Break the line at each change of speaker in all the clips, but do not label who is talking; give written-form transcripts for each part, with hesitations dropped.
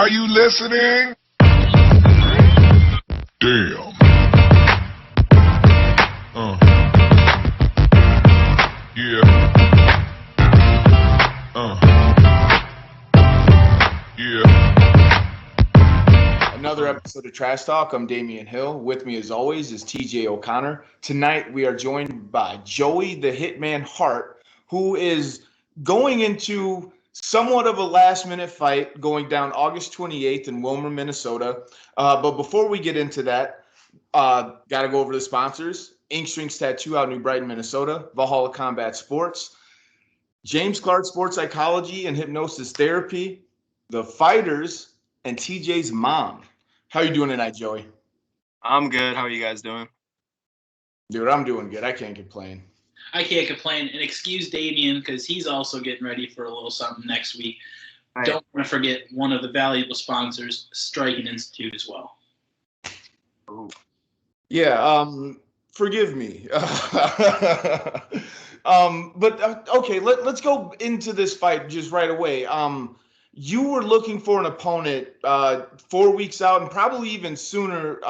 Are you listening? Damn. Yeah. Yeah.
Another episode of Trash Talk. I'm Damian Hill. With me, as always, is TJ O'Connor. Tonight, we are joined by Joey the Hitman Hart, who is going into somewhat of a last-minute fight going down August 28th in Wilmer, Minnesota. But before we get into that, got to go over the sponsors. Ink Strings Tattoo out in New Brighton, Minnesota. Valhalla Combat Sports. James Clark Sports Psychology and Hypnosis Therapy. The Fighters and TJ's mom. How you doing tonight, Joey?
I'm good. How are you guys doing?
Dude, I'm doing good. I can't complain.
I can't complain. And excuse Damien because he's also getting ready for a little something next week.
Right.
Don't want to forget one of the valuable sponsors, Striking Institute, as well.
Ooh.
Yeah, forgive me. Okay, let's go into this fight just right away. You were looking for an opponent 4 weeks out and probably even sooner.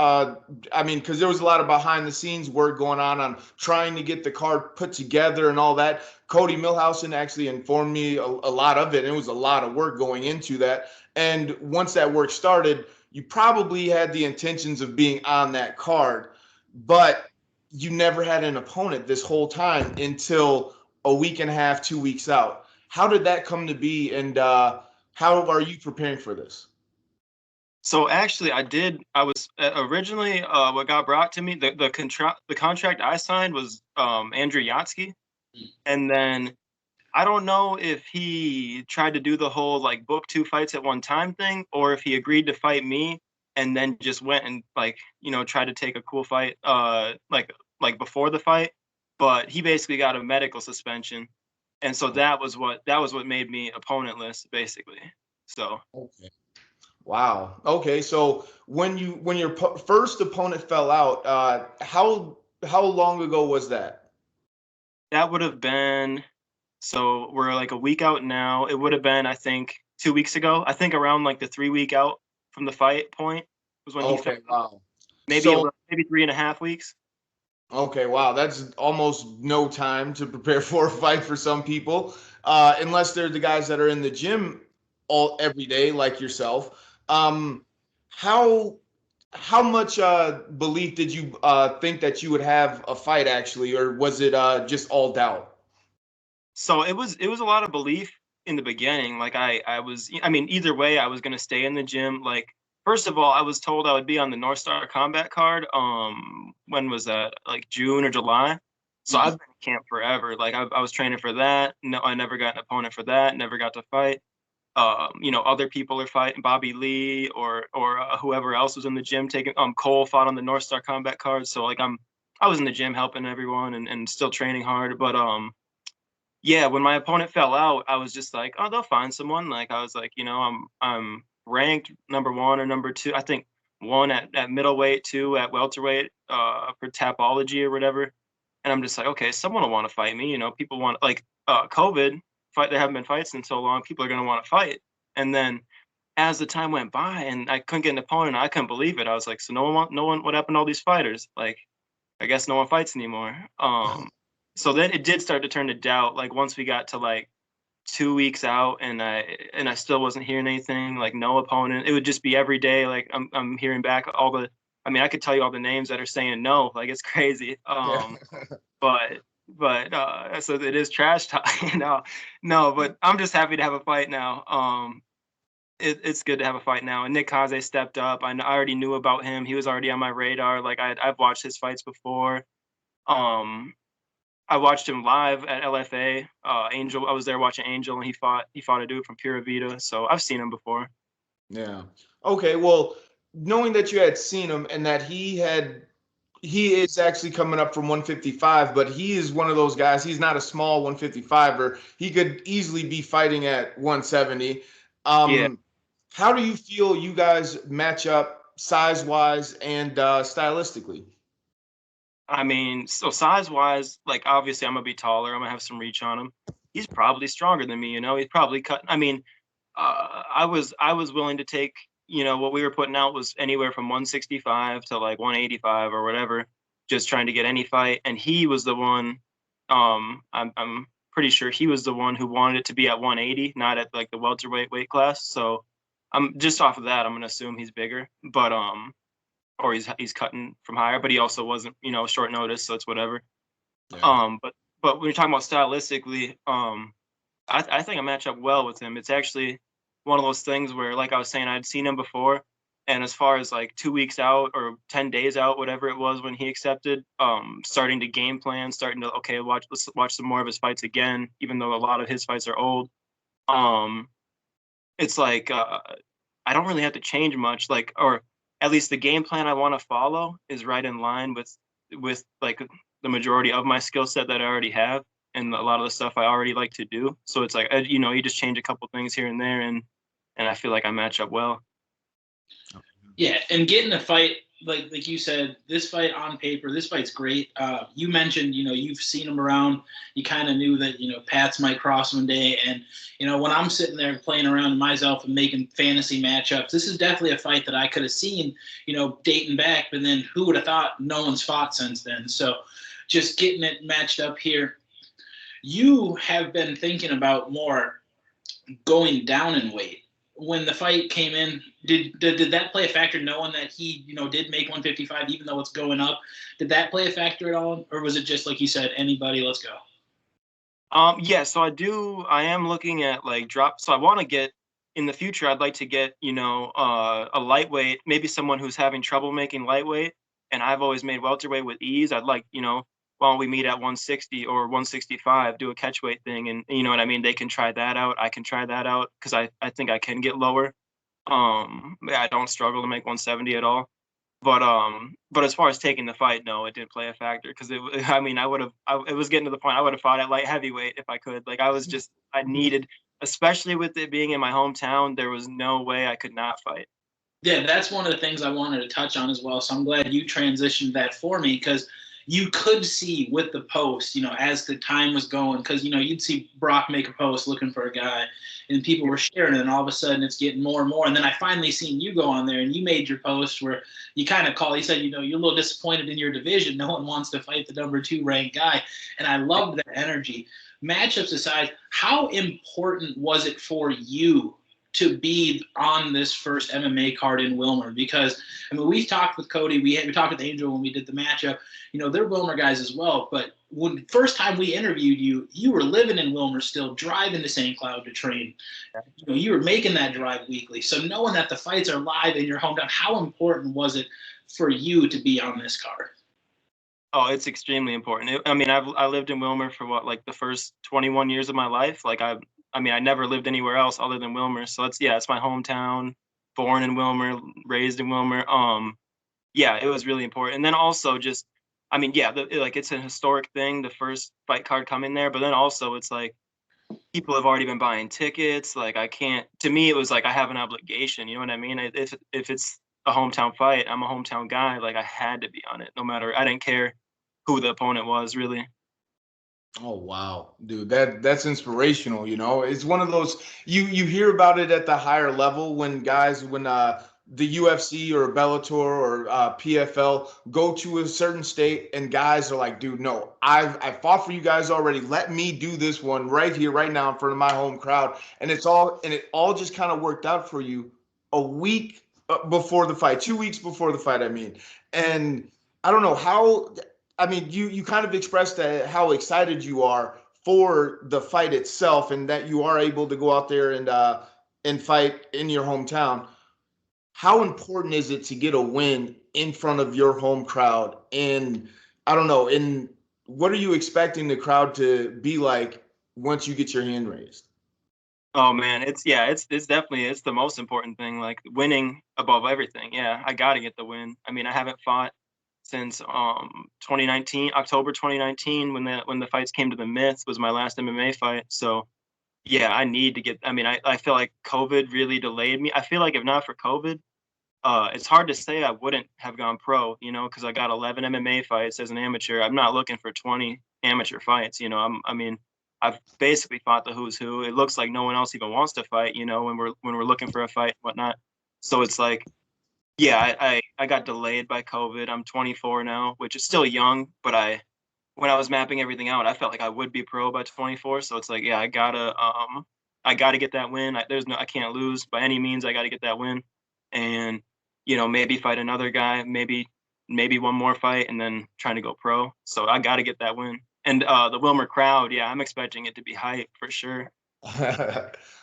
Because there was a lot of behind the scenes work going on trying to get the card put together and all that. Cody Milhausen actually informed me a lot of it. And it was a lot of work going into that. And once that work started, you probably had the intentions of being on that card, but you never had an opponent this whole time until a week and a half, 2 weeks out. How did that come to be? And how are you preparing for this?
So actually, I was originally what got brought to me. The contract I signed was Andrew Yatsky, and then I don't know if he tried to do the whole like book 2 fights at one time thing, or if he agreed to fight me and then just went and tried to take a cool fight like before the fight. But he basically got a medical suspension. And so that was what made me opponentless, basically. So.
Okay. Wow. Okay. So when your first opponent fell out, how long ago was that?
That would have been. So we're like a week out now. It would have been, I think, 2 weeks ago. I think around like the 3 week out from the fight point was when he fell out.
Wow.
Maybe 3.5 weeks.
Okay, wow, that's almost no time to prepare for a fight for some people, unless they're the guys that are in the gym every day, like yourself. How much belief did you think that you would have a fight actually, or was it just all doubt?
So it was a lot of belief in the beginning. Like either way, I was gonna stay in the gym. Like, first of all, I was told I would be on the North Star Combat card. When was that? Like June or July? So I've been in camp forever. Like I was training for that. No, I never got an opponent for that. Never got to fight. Other people are fighting. Bobby Lee or whoever else was in the gym taking. Cole fought on the North Star Combat card. So like I was in the gym helping everyone and still training hard. But yeah, when my opponent fell out, I was just like, oh, they'll find someone. Like I was like, I'm ranked number 1 or number 2. I think 1 at middleweight, 2 at welterweight for Tapology or whatever. And I'm just like, okay, someone will want to fight me. People want COVID fight. There haven't been fights in so long. People are going to want to fight. And then as the time went by and I couldn't get an opponent, I couldn't believe it. I was like, so no one, what happened to all these fighters? Like, I guess no one fights anymore. So then it did start to turn to doubt. Like once we got to like 2 weeks out and I still wasn't hearing anything, like no opponent. It would just be every day. Like I'm hearing back I could tell you all the names that are saying no, like it's crazy. But so it is trash talk, No, but I'm just happy to have a fight now. It's good to have a fight now. And Nick Kaze stepped up. I already knew about him. He was already on my radar. Like I've watched his fights before. I watched him live at LFA. Angel, I was there watching Angel, and he fought a dude from Pura Vida. So I've seen him before.
Yeah. Okay. Well, knowing that you had seen him and that he is actually coming up from 155, but he is one of those guys. He's not a small 155er. He could easily be fighting at 170.
Yeah.
How do you feel you guys match up size-wise and stylistically?
I mean, so size-wise, like obviously I'm gonna be taller. I'm gonna have some reach on him. He's probably stronger than me. He's probably cut. I mean, I was willing to take, what we were putting out was anywhere from 165 to like 185 or whatever, just trying to get any fight. And he was the one, I'm pretty sure he was the one who wanted it to be at 180, not at like the welterweight weight class. So I'm just off of that, I'm gonna assume he's bigger, but or he's cutting from higher, but he also wasn't, short notice, so it's whatever.
Yeah.
But when you're talking about stylistically, I think I match up well with him. It's actually one of those things where, like I was saying, I'd seen him before, and as far as like 2 weeks out or 10 days out, whatever it was when he accepted, starting to game plan, starting to let's watch some more of his fights again, even though a lot of his fights are old. Um, it's like I don't really have to change much, like, or at least the game plan I want to follow is right in line with like the majority of my skill set that I already have and a lot of the stuff I already like to do. So it's like you just change a couple things here and there, and I feel like I match up well.
Yeah, and getting a fight like you said, this fight on paper, this fight's great. You mentioned, you've seen him around. You kind of knew that, paths might cross one day. And, when I'm sitting there playing around myself and making fantasy matchups, this is definitely a fight that I could have seen, dating back. But then who would have thought no one's fought since then? So just getting it matched up here. You have been thinking about more going down in weight. When the fight came in, did that play a factor? Knowing that he, did make 155, even though it's going up, did that play a factor at all, or was it just like you said, anybody, let's go?
Yeah, so I am looking at like drop. So I want to get in the future. I'd like to get a lightweight, maybe someone who's having trouble making lightweight, and I've always made welterweight with ease. I'd like why don't we meet at 160 or 165, do a catchweight thing, and you know what I mean. They can try that out. I can try that out because I think I can get lower. I don't struggle to make 170 at all. But as far as taking the fight, no, it didn't play a factor because I mean, it was getting to the point I would have fought at light heavyweight if I could. Like I needed, especially with it being in my hometown, there was no way I could not fight.
Yeah, that's one of the things I wanted to touch on as well. So I'm glad you transitioned that for me because you could see with the post, as the time was going, because, you'd see Brock make a post looking for a guy and people were sharing it, and all of a sudden it's getting more and more. And then I finally seen you go on there and you made your post where you kind of you said, you're a little disappointed in your division. No one wants to fight the number 2 ranked guy. And I loved that energy. Matchups aside, how important was it for you to be on this first MMA card in Wilmer? Because, I mean, we've talked with Cody, we talked with Angel when we did the matchup. They're Wilmer guys as well. But when first time we interviewed you, you were living in Wilmer still, driving to St. Cloud to train. You were making that drive weekly. So knowing that the fights are live in your hometown, how important was it for you to be on this card?
Oh, it's extremely important. I lived in Wilmer for like the first 21 years of my life. Like I never lived anywhere else other than Wilmer. So it's my hometown. Born in Wilmer, raised in Wilmer. Yeah, it was really important. And then also just, it's a historic thing, the first fight card coming there. But then also it's like people have already been buying tickets. Like I can't. To me, it was like I have an obligation. You know what I mean? If it's a hometown fight, I'm a hometown guy. Like I had to be on it, no matter. I didn't care who the opponent was, really.
Oh wow, dude, that's inspirational. It's one of those you hear about it at the higher level when the UFC or Bellator or PFL go to a certain state and guys are like, dude, no, I fought for you guys already. Let me do this one right here, right now in front of my home crowd, and it all just kind of worked out for you a week before the fight, 2 weeks before the fight. I mean, and I don't know how. I mean, you kind of expressed how excited you are for the fight itself, and that you are able to go out there and fight in your hometown. How important is it to get a win in front of your home crowd? And I don't know. And what are you expecting the crowd to be like once you get your hand raised?
Oh man, it's definitely it's the most important thing. Like winning above everything. Yeah, I got to get the win. I mean, I haven't fought since 2019, October 2019, when the fights came to the Myth was my last MMA fight. So yeah, I need to get. I feel like COVID really delayed me. I feel like if not for COVID, it's hard to say I wouldn't have gone pro. Because I got 11 MMA fights as an amateur. I'm not looking for 20 amateur fights. I've basically fought the who's who. It looks like no one else even wants to fight, you know, when we're looking for a fight and whatnot. So it's like, yeah, I got delayed by COVID. I'm 24 now, which is still young, but when I was mapping everything out, I felt like I would be pro by 24. So it's like, yeah, I gotta get that win. I can't lose by any means. I gotta get that win, and you know, maybe fight another guy, maybe one more fight, and then trying to go pro. So I gotta get that win. And the Wilmer crowd, yeah, I'm expecting it to be hype for sure.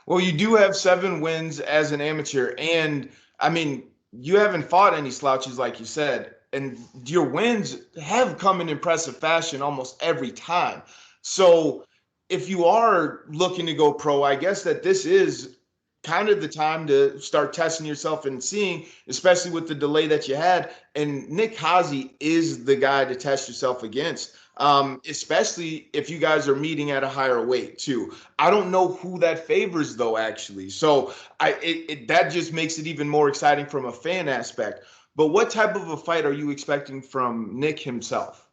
Well, you do have 7 wins as an amateur, and I mean, you haven't fought any slouches like you said, and your wins have come in impressive fashion almost every time. So, if you are looking to go pro, I guess that this is kind of the time to start testing yourself and seeing, especially with the delay that you had. And Nick Hazy is the guy to test yourself against, especially if you guys are meeting at a higher weight too. I don't know who that favors though, actually. So that just makes it even more exciting from a fan aspect. But what type of a fight are you expecting from Nick himself?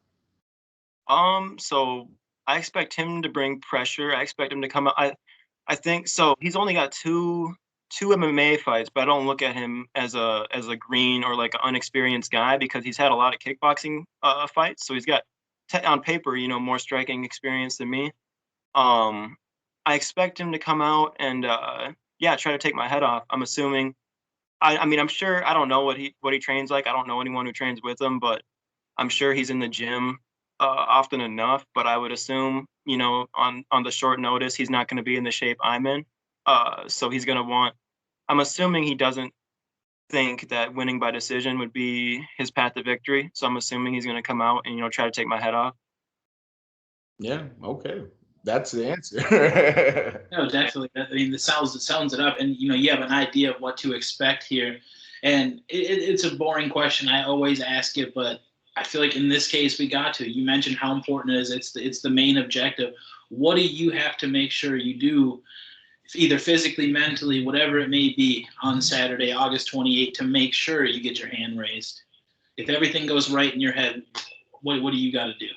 So I expect him to bring pressure. I expect him to come out. I think so. He's only got two MMA fights, but I don't look at him as a green or like an unexperienced guy because he's had a lot of kickboxing fights. So he's got on paper, you know, more striking experience than me. Um, I expect him to come out and yeah, try to take my head off. I'm assuming. I mean, I'm sure. I don't know what he trains like. I don't know anyone who trains with him, but I'm sure he's in the gym often enough. But I would assume, you know, on the short notice, he's not going to be in the shape I'm in. So he's going to want. I'm assuming he doesn't think that winning by decision would be his path to victory. So I'm assuming he's going to come out and, you know, try to take my head off.
Yeah, okay. That's the answer.
No, definitely. I mean, it sounds it up, and you know, you have an idea of what to expect here. And it's a boring question. I always ask it, but I feel like in this case we got to. You mentioned how important it is. It's the main objective. What do you have to make sure you do, either physically, mentally, whatever it may be, on Saturday, August 28th, to make sure you get your hand raised? If everything goes right in your head, what do you got to do?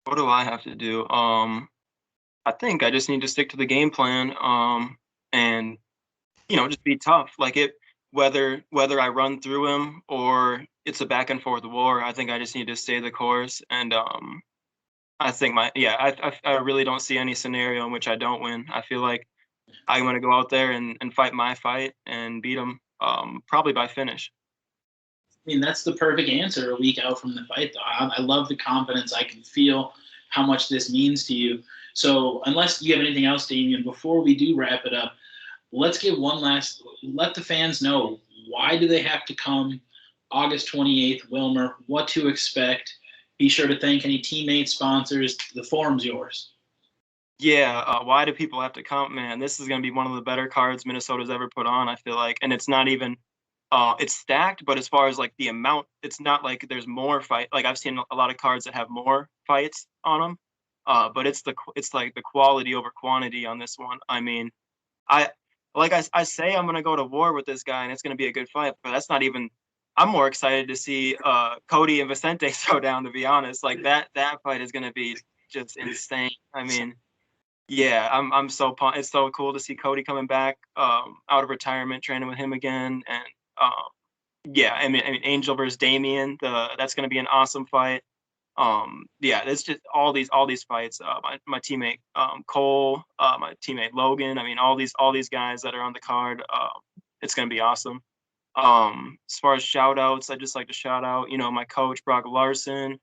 What do I have to do? I think I just need to stick to the game plan. And you know, just be tough. Like whether I run through him or it's a back and forth war, I think I just need to stay the course. And I think I really don't see any scenario in which I don't win. I feel like I'm gonna go out there and fight my fight and beat him, probably by finish.
I mean, that's the perfect answer a week out from the fight, though. I love the confidence. I can feel how much this means to you. So, unless you have anything else, Damian, before we do wrap it up, let's give one last, let the fans know, why do they have to come August 28th, Wilmer, what to expect. Be sure to thank any teammates, sponsors. The forum's yours.
Yeah, why do people have to come? Man, this is going to be one of the better cards Minnesota's ever put on, I feel like. And it's not even it's stacked, but as far as like the amount, it's not like there's more fight. Like I've seen a lot of cards that have more fights on them. But it's like the quality over quantity on this one. I mean, I I say I'm gonna go to war with this guy and it's gonna be a good fight, but that's not even. I'm more excited to see Cody and Vicente throw down. To be honest, like that fight is gonna be just insane. I mean, yeah, I'm so pumped. It's so cool to see Cody coming back out of retirement, training with him again, and yeah, I mean Angel versus Damien. That's gonna be an awesome fight. Yeah, it's just all these fights. My teammate Cole, my teammate Logan. I mean, all these guys that are on the card. It's gonna be awesome. As far as shout outs, I just like to shout out, you know, my coach Brock Larson,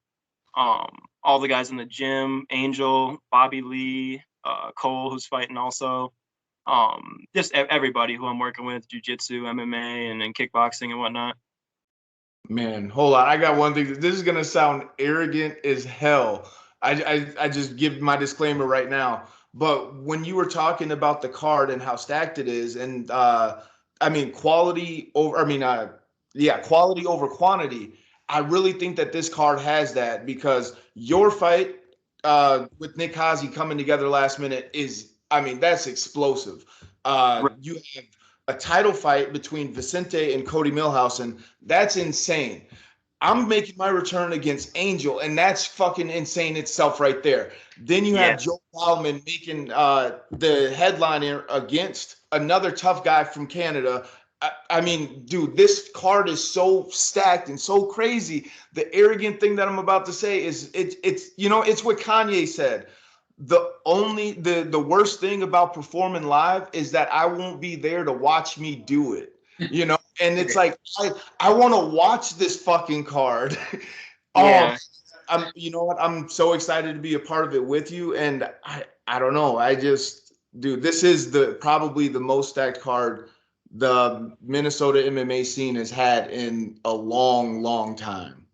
all the guys in the gym, Angel, Bobby Lee, Cole, who's fighting also. Just everybody who I'm working with, jiu-jitsu, MMA, and kickboxing and whatnot.
Man, hold on. I got one thing. This is gonna sound arrogant as hell. I just give my disclaimer right now. But when you were talking about the card and how stacked it is, and I mean quality over, I mean yeah, quality over quantity. I really think that this card has that because your fight with Nick Hazy coming together last minute is, I mean, that's explosive. You have a title fight between Vicente and Cody Milhouse, and that's insane. I'm making my return against Angel, and that's fucking insane itself right there. Then you
Yeah.
have Joe Bauman making the headliner against another tough guy from Canada. I mean, dude, this card is so stacked and so crazy. The arrogant thing that I'm about to say is it's it's what Kanye said. The worst thing about performing live is that I won't be there to watch me do it. And it's like I want to watch this fucking card. Oh,
Yeah.
you know what? I'm so excited to be a part of it with you. And I don't know. Dude, this is probably the most stacked card the Minnesota MMA scene has had in a long, long time.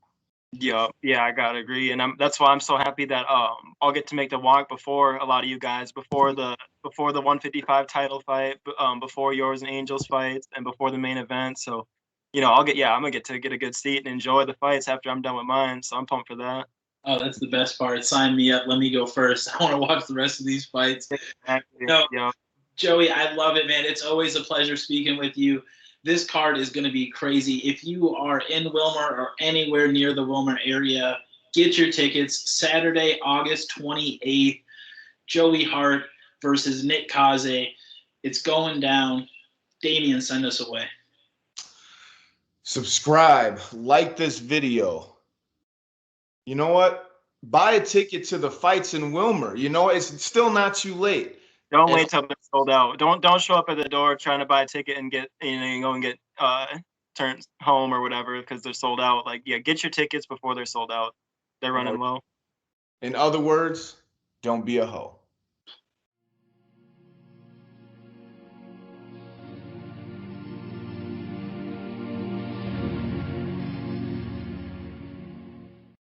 Yeah, I gotta agree, and that's why I'm so happy that I'll get to make the walk before a lot of you guys, before the 155 title fight, before yours and Angels fights, and before the main event. So, I'm gonna get to get a good seat and enjoy the fights after I'm done with mine. So I'm pumped for that.
Oh, that's the best part. Sign me up. Let me go first. I want to watch the rest of these fights.
Exactly.
No,
Yeah.
Joey, I love it, man. It's always a pleasure speaking with you. This card is going to be crazy. If you are in Wilmer or anywhere near the Wilmer area, get your tickets. Saturday, August 28th, Joey Hart versus Nick Kaze. It's going down. Damian, send us away.
Subscribe, like this video. You know what? Buy a ticket to the fights in Wilmer. It's still not too late.
Don't
And
wait till they're sold out. Don't show up at the door trying to buy a ticket and get go and get turned home or whatever because they're sold out. Like, yeah, get your tickets before they're sold out. They're running low.
in other words, don't be a hoe.